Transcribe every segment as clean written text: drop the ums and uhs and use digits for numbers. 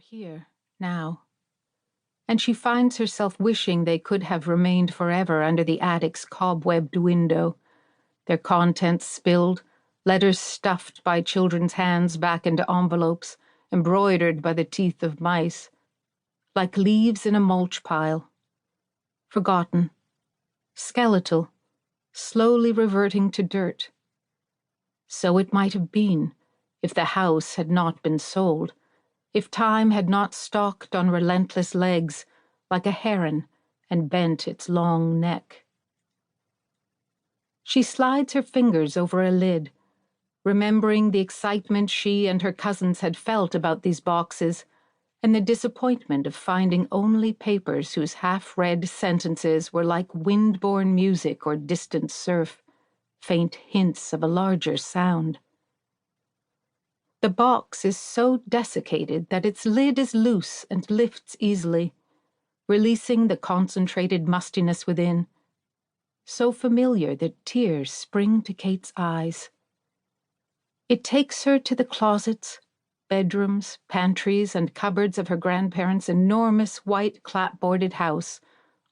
here, now, and she finds herself wishing they could have remained forever under the attic's cobwebbed window, their contents spilled, letters stuffed by children's hands back into envelopes, embroidered by the teeth of mice, like leaves in a mulch pile, forgotten, skeletal, slowly reverting to dirt. So it might have been, if the house had not been sold, if time had not stalked on relentless legs like a heron and bent its long neck. She slides her fingers over a lid, remembering the excitement she and her cousins had felt about these boxes, and the disappointment of finding only papers whose half-read sentences were like wind-borne music or distant surf, faint hints of a larger sound. The box is so desiccated that its lid is loose and lifts easily, releasing the concentrated mustiness within, so familiar that tears spring to Kate's eyes. It takes her to the closets, bedrooms, pantries, and cupboards of her grandparents' enormous white clapboarded house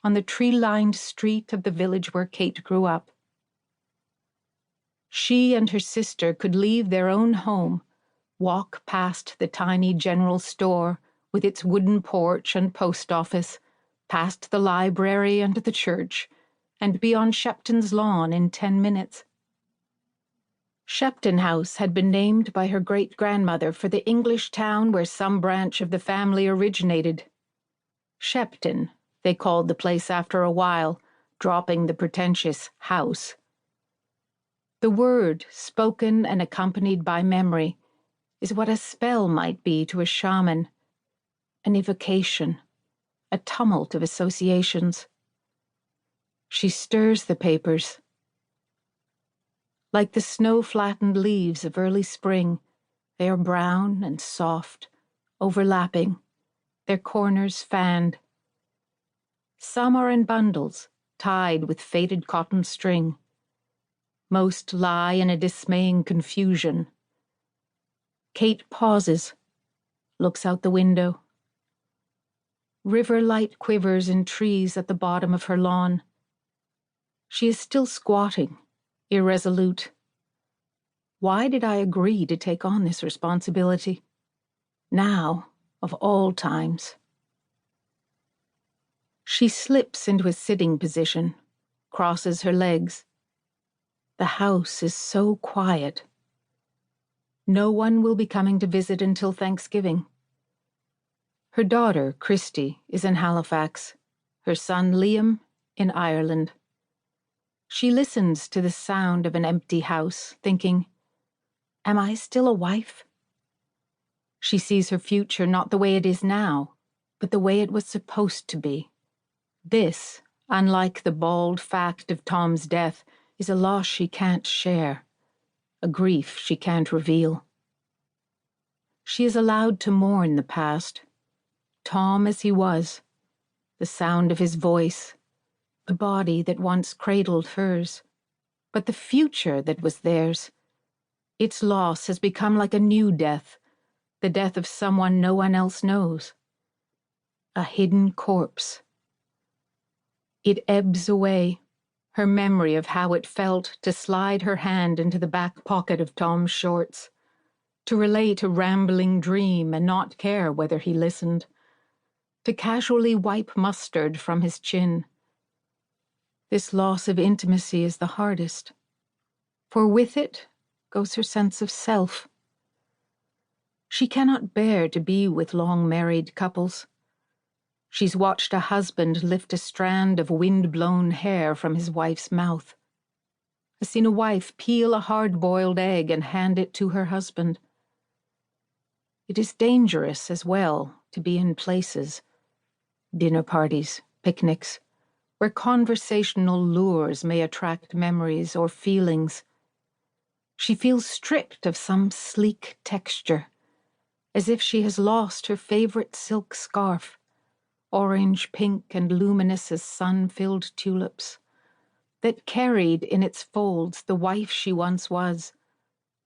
on the tree-lined street of the village where Kate grew up. She and her sister could leave their own home, walk past the tiny general store with its wooden porch and post office, past the library and the church, and be on Shepton's lawn in 10 minutes. Shepton House had been named by her great-grandmother for the English town where some branch of the family originated. Shepton, they called the place after a while, dropping the pretentious house. The word, spoken and accompanied by memory, is what a spell might be to a shaman, an evocation, a tumult of associations. She stirs the papers. Like the snow-flattened leaves of early spring, they are brown and soft, overlapping, their corners fanned. Some are in bundles, tied with faded cotton string. Most lie in a dismaying confusion. Kate pauses, looks out the window. River light quivers in trees at the bottom of her lawn. She is still squatting, irresolute. Why did I agree to take on this responsibility? Now, of all times. She slips into a sitting position, crosses her legs. The house is so quiet. No one will be coming to visit until Thanksgiving. Her daughter, Christy, is in Halifax, her son, Liam, in Ireland. She listens to the sound of an empty house, thinking, am I still a wife? She sees her future not the way it is now, but the way it was supposed to be. This, unlike the bald fact of Tom's death, is a loss she can't share, a grief she can't reveal. She is allowed to mourn the past, Tom as he was, the sound of his voice, the body that once cradled hers, but the future that was theirs. Its loss has become like a new death, the death of someone no one else knows. A hidden corpse. It ebbs away, her memory of how it felt to slide her hand into the back pocket of Tom's shorts, to relate a rambling dream and not care whether he listened, to casually wipe mustard from his chin. This loss of intimacy is the hardest, for with it goes her sense of self. She cannot bear to be with long-married couples. She's watched a husband lift a strand of wind-blown hair from his wife's mouth. Has seen a wife peel a hard-boiled egg and hand it to her husband. It is dangerous as well to be in places, dinner parties, picnics, where conversational lures may attract memories or feelings. She feels stripped of some sleek texture, as if she has lost her favorite silk scarf, orange, pink, and luminous as sun-filled tulips, that carried in its folds the wife she once was,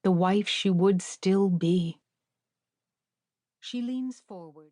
the wife she would still be. She leans forward.